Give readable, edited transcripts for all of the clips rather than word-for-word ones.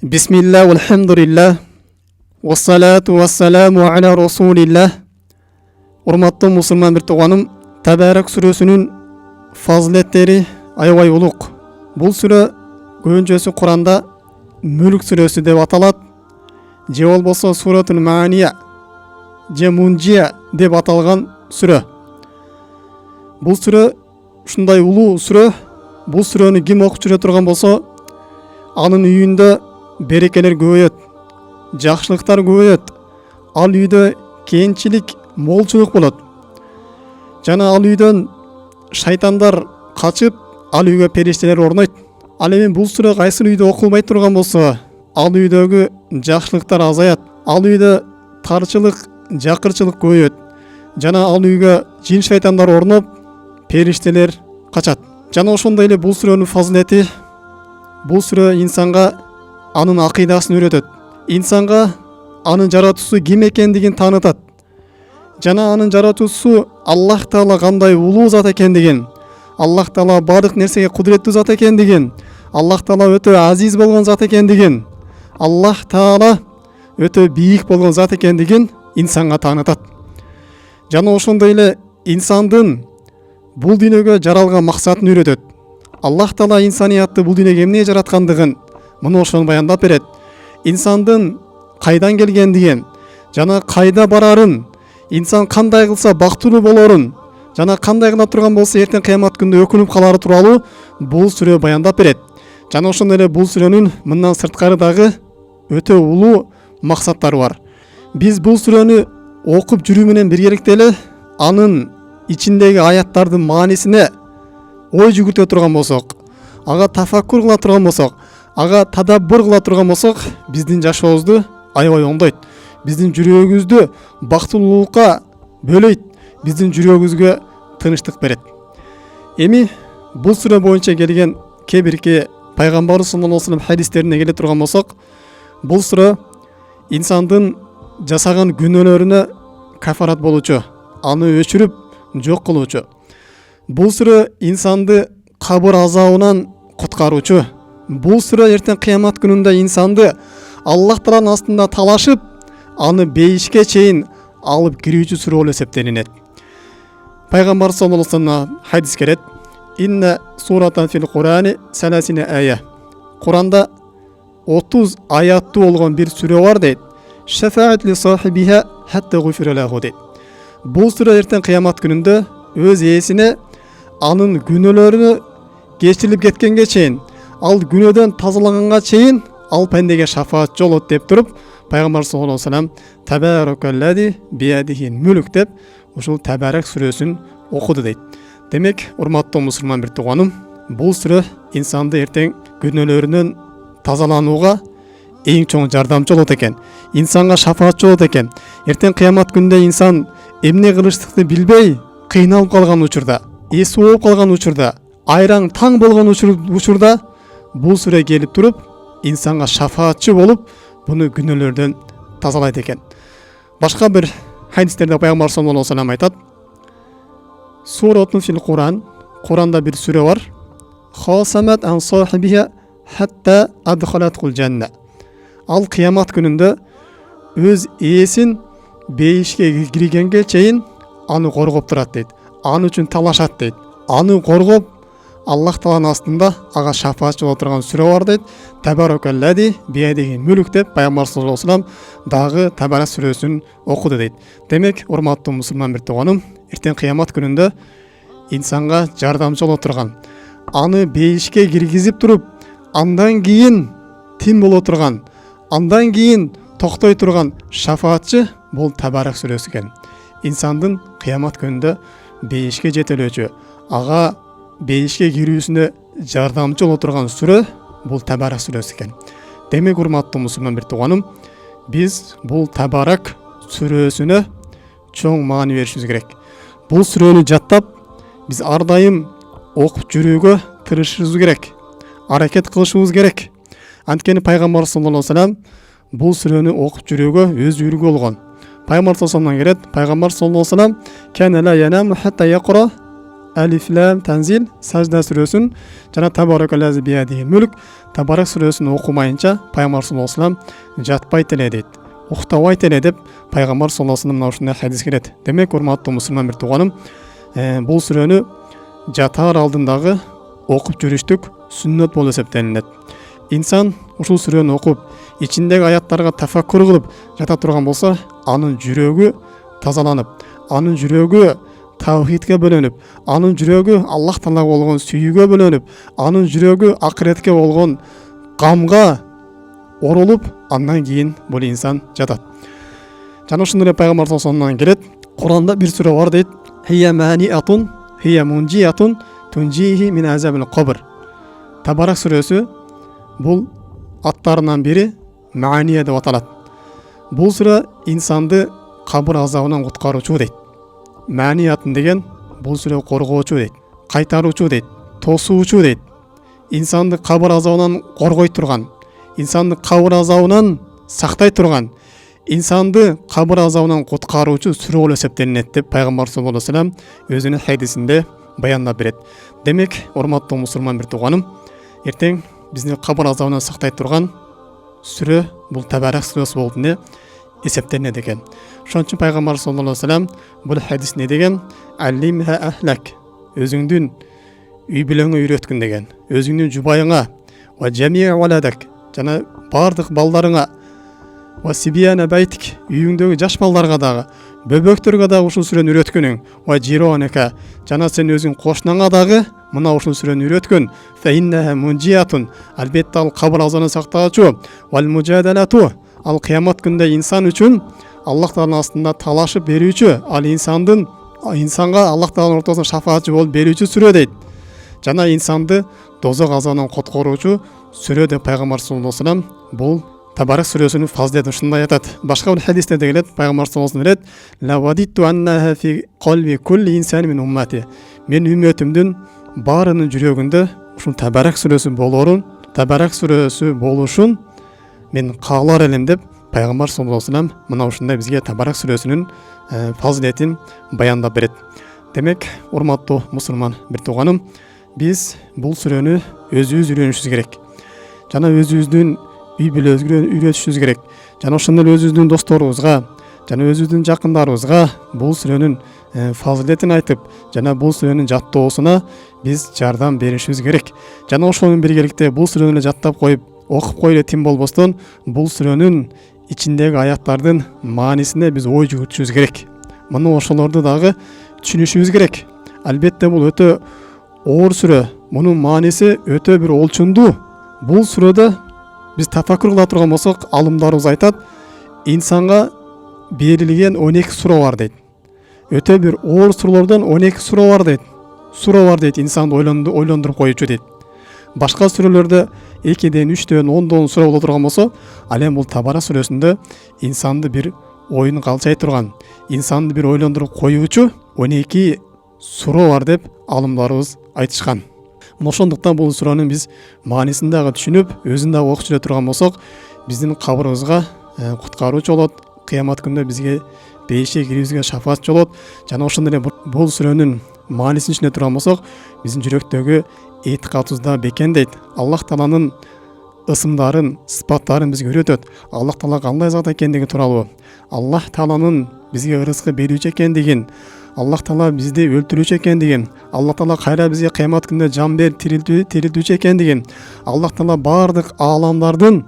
Bismillah, alhamdulillah, wassalatu wassalamu ala rasulillah. Урматтуу мусулман бир тууганым, Табарак сүрөсүнүн фазилеттери аябай улук. Бул сүрө көбүнчөсү Куранда Мүлк сүрөсү деп аталат, же болбосо Суратул Маания же Мунжия деп аталган сүрө. Бул сүрө ушундай улуу сүрө. Бул сүрөнү ким окуп жүрө турган болсо, анын үйүндө берекелер көбөйөт, жакшылыктар көбөйөт. Ал үйдө кенчилик, молчулук болот. Жана ал үйдөн шайтандар качып, ал үйгө периштелер орнойт. Ал эми бул сүрө кайсы үйдө окулбай турган болсо, ал үйдөгү жакшылыктар азаят. Ал үйдө тарчылык, жакырчылык көбөйөт. Жана ал үйгө жин шайтандар орноп, периштелер качат. Жана ошондой эле бул сүрөнүн фазилети, бул сүрө инсанга анын акыйдасын үйрөтөт. Инсанга анын жаратуусу ким экендигин таанытат. Жана анын жаратуусу Аллах Таала кандай улуу зат экендигин, Аллах Таала бардык нерсеге кудуреттүү зат экендигин, Аллах Таала өтө азиз болгон зат экендигин, Аллах Таала өтө бийик болгон зат экендигин инсанга таанытат. Жана ошондой эле инсандын бул дүйнөгө жаралган максатын үйрөтөт. Аллах Таала инсаниятты бул дүйнөгө эмне жараткандыгын муну ошону баяндап берет. Инсандын кайдан келгендигин, жана кайда барарын, инсан кандай кылса бактылуу болорун, жана кандай кыла турган болсо эртең кыямат күндө өкүнүп калары тууралуу бул сүрө баяндап берет. Жана ошондой эле бул сүрөнүн мындан сырткары дагы өтө улуу максаттары бар. Биз бул сүрөнү окуп жүрүү менен биргеликте эле анын ичиндеги аяттардын маанисине ой жүгүртө турган болсок, ага тафаккур кыла турган болсок, ага тадаббур кыла турган болсок, биздин жашообузду аябай оңдойт. Биздин жүрөгүбүздү бактылуулукка бөлөйт, биздин жүрөгүбүзгө тынычтык берет. Эми бул сүрө боюнча келген кээ бирки пайгамбарыбыз саллаллаху алейхи ва саллям хадистерине келе турган болсок, бул сүрө инсандын жасаган күнөөлөрүнө кафарат болуучу, аны өчүрүп жок кылуучу. Бул сүрө инсанды кабыр азабынан куткаруучу. Бул сүрө эртең кыямат күнүндө инсанды Аллах Тааланын астында талашып, аны бейишке чейин алып кирүүчү сүрө болуп эсептелинет. Пайгамбар саллаллаху алейхи ва саллям хадис келет: "Инна суратан фил Курани саласина ая." Куранда 30 аяттуу болгон бир сүрө бар дейт. "Шафаат ли сахибиха хатта гуфира лаху" дейт. Бул сүрө эртең кыямат күнүндө өз ээсине анын күнөөлөрүнө кечирилип кеткенге чейин, ал күнөөдөн тазалаганга чейин ал пендеге шафаат жолот деп туруп, Пайгамбар саллаллаху алейхи ва саллям "Табаракаллази биядихил мүлк" деп ушул Табарак сүрөсүн окуду дейт. Демек, урматтуу мусулман бир тууганым, бул сүрө инсанды эртең күнөөлөрүнөн тазаланууга эң чоң жардамчы болот экен. Инсанга шафаатчы болот экен. Эртең кыямат күндө инсан эмне кылыштыкты билбей кыйналып калган учурда, эси ооп калган учурда, айраң таң болгон учурда бул сүрө келип туруп, инсанга шафаатчы болуп, буну күнөөлөрдөн тазалайт экен. Башка бир хадистерде Пайгамбар саллаллаху алейхи ва саллям айтат: "Суратун фил Куран", Куранда бир сүрө бар. "Хасамат ан сахибиха хатта адхалаткул жанна". Ал кыямат күнүндө өз ээсин бейишке киргенге чейин аны коргоп турат дейт. Аны үчүн талашат дейт. Аны коргоп, Аллах Тааланын астында ага шафаатчы боло турган сүрө бар дейт. Табаракаллази биядихил мүлк деп Пайгамбар саллаллаху алейхи ва саллям дагы Табарак сүрөсүн окуду дейт. Демек, урматтуу мусулман бир тууганым, эртең кыямат күнүндө инсанга жардамчы боло турган, аны бейишке киргизип туруп, андан кийин тим боло турган, андан кийин токтой турган шафаатчы бул Табарак сүрөсү экен. Инсандын кыямат күнүндө бейишке жетелөөчү, ага бейишке кирүүсүнө жардамчы боло турган сүрө бул Табарак сүрөсү экен. Демек, урматтуу мусулман бир тууганым, биз бул Табарак сүрөсүнө чоң маани беришибиз керек. Бул сүрөнү жаттап, биз ар дайым окуп жүрүүгө тырышышыбыз керек, аракет кылышыбыз керек. Анткени Пайгамбар саллаллаху алейхи ва саллям бул сүрөнү окуп жүрүүгө өз үлгү болгон. Пайгамбар саллаллаху алейхи ва саллям келет: Пайгамбар саллаллаху алейхи ва саллям "Кана ла янаму хатта яқра Alif Lam Tanzil, Sajda сүресін жана Табаракаллази биядихил мүлк Табарак сүресін оқымайынша пайғамбар саллаллаху алейхи ва саллям жатпайды эле дейт. Уктабайт эле деп пайғамбар саллаллаху алейхи ва саллям мына ушундай хадис келет. Демек, урматтуу мусулман бир тууганым, бул сүрөнү жатар алдындагы окуп жүрүштүк сүннөт болуп эсептелинет. Инсан ушул сүрөнү окуп, ичиндеги аяттарга тафаккур кылып жата турган болсо, анын жүрөгү тазаланып, анын жүрөгү тавхидке бөлөнүп, анын жүрөгү Аллах Таалага болгон сүйүүгө бөлөнүп, анын жүрөгү акыретке болгон камга оролуп, андан кийин бул инсан жатат. Жана ушундай пайгамбар саллаллаху алейхи ва саллям келет. Куранда бир сүрө бар дейт. Хия маниатун, хия мунжиатун, тунжихи мин азабил кабр. Табарак сүрөсү бул аттарынан бири Маания деп аталат. Бул сүрө инсанды кабыр азабынан куткаруучу дейт. Маниятын деген бул сүрө коргоочу дейт, кайтаруучу дейт, тосуучу дейт. Инсанды кабыр азабынан коргой турган, инсанды кабыр азабынан сактай турган, инсанды кабыр азабынан куткаруучу сүрө болуп эсептелинет деп пайгамбар саллаллаху алейхи ва саллям өзүнүн хадисинде баяндап берет. Демек, урматтуу мусулман бир тууганым, эртең бизди кабыр азабынан сактай турган сүрө бул Табарак сүрөсү болуп эле эсептелинет экен. Ошон үчүн пайгамбар саллаллаху алейхи ва саллям бул хадис не деген? Аллимха ахлак. Өзүңдүн үй бүлөңө үйрөткүн деген. Өзүңдүн жубайыңа ва жамия валадак, жана бардык балдарыңа, ва сибияна байтик, үйүңдөгү жаш балдарга дагы, бөбөктөргө дагы ушул сүрөнү үйрөткүнүң. Ва жиронека, жана сен өзүң кошунаңа дагы мына ушул сүрөнү үйрөткүн. Фа иннаха мунжиятун, албетте ал кабыр азабынан сактаачу. Вал мужадалату, ал кыямат күндө инсан үчүн Аллах Тааланын астында талашып берүүчү, ал инсанга Аллах Тааланын ортосунда шафаатчы болуп берүүчү сүрө дейт. Жана инсанды дозок азабынан коткоруучу сүрө деп пайгамбар саллаллаху алейхи ва саллям бул Табарак сүрөсүнүн фазилетин ушундай айтат. Башка бир хадисте де келет, пайгамбар саллаллаху алейхи ва саллям ла вадиту аннаха фи қалби кулли инсан мин уммати. Мен үммөтүмдүн баарынын жүрөгүндө ушул Табарак сүрөсү болорун, Табарак сүрөсү болушун мен каалар элем деп пайгамбар саллаллаху алейхи ва саллям мына ушундай бизге Табарак сүрөсүнүн фазилетин баяндап берет. Демек, урматтуу мусулман бир тууганым, биз бул сүрөнү өзүбүз үйрөнүшүбүз керек. Жана өзүбүздүн үй бүлөбүзгө үйрөтүшүбүз керек. Жана ошондой эле өзүбүздүн досторубузга, жана өзүбүздүн жакындарыбызга бул сүрөнүн фазилетин айтып, жана бул сүрөнүн жаттоосуна биз жардам беришибиз керек. Жана ошол менен биргеликте бул сүрөнү жаттап коюп, окуп коюп эле тим болбостон, бул сүрөнүн ичиндеги аяттардын маанисине биз ой жүгүртүшүбүз керек. Мына ошолорду дагы түшүнүшүбүз керек. Албетте бул өтө оор сүрө, мунун мааниси өтө бир олчундуу. Бул сүрөдө биз тафаккур кыла турган болсок, алымдарыбыз айтат, инсанга берилген 12 суроо бар дейт. Өтө бир оор суроолордон 12 суроо бар дейт. Суроо бар дейт, инсанды ойлондуруп коючу дейт. Башка сүрөлөрдө 2ден 3дөн 10дон суроо боло турган болсо, ал эми бул Табарак сүрөсүндө инсанды бир оюн калчай турган, инсанды бир ойлондуруп коюучу 12 суроо бар деп алымдарыбыз айтышкан. Ошондуктан бул суроонун биз маанисин дагы түшүнүп, өзүн дагы окуп жүрө турган болсок, биздин кабырыбызга куткаруучу болот, кыямат күндө бизге бейишке кирүүбүзгө шафаатчы болот. Жана ошондой эле бул сүрөнүн маанисин түшүнө турган болсок, биздин жүрөктөгү этикадыбызда бекендейт. Аллах Тааланын ысымдарын, сыпаттарын бизге үйрөтөт. Аллах Таала кандай зат экендиги тууралуу, Аллах Тааланын бизге ырызкы берүүчү экендигин, Аллах Таала бизди өлтүрүүчү экендигин, Аллах Таала кайра бизге кыямат күндө жан берип тирилтүүчү экендигин, Аллах Таала бардык ааламдардын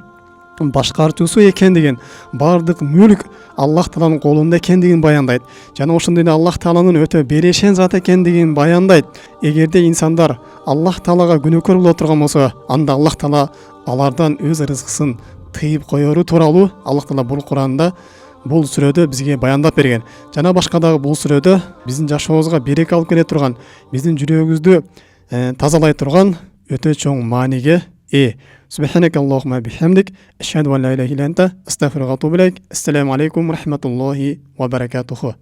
башкарчуусу экендигин, бардык мүлк Аллах Тааланын колунда экендигин баяндайт. Жана ошондой эле Аллах Тааланын өтө берешен зат экендигин баяндайт. Эгерде инсандар Аллах Таалага күнөөкөр боло турган болсо, анда Аллах Таала алардан өз рызкысын тыйып коеру тууралуу Аллах Таала бул Куранда бул сүрөдө бизге баяндап берген. Жана башка дагы бул сүрөдө биздин жашообузга береке алып келе турган, биздин жүрөгүбүздү тазалай турган өтө чоң мааниге ээ. Субханак Аллахумма бихамдик, ашхаду ан ла илаха илля анта, астагфирука ва атубу илейк. Ассаламу алейкум ва рахматуллахи ва баракатуху.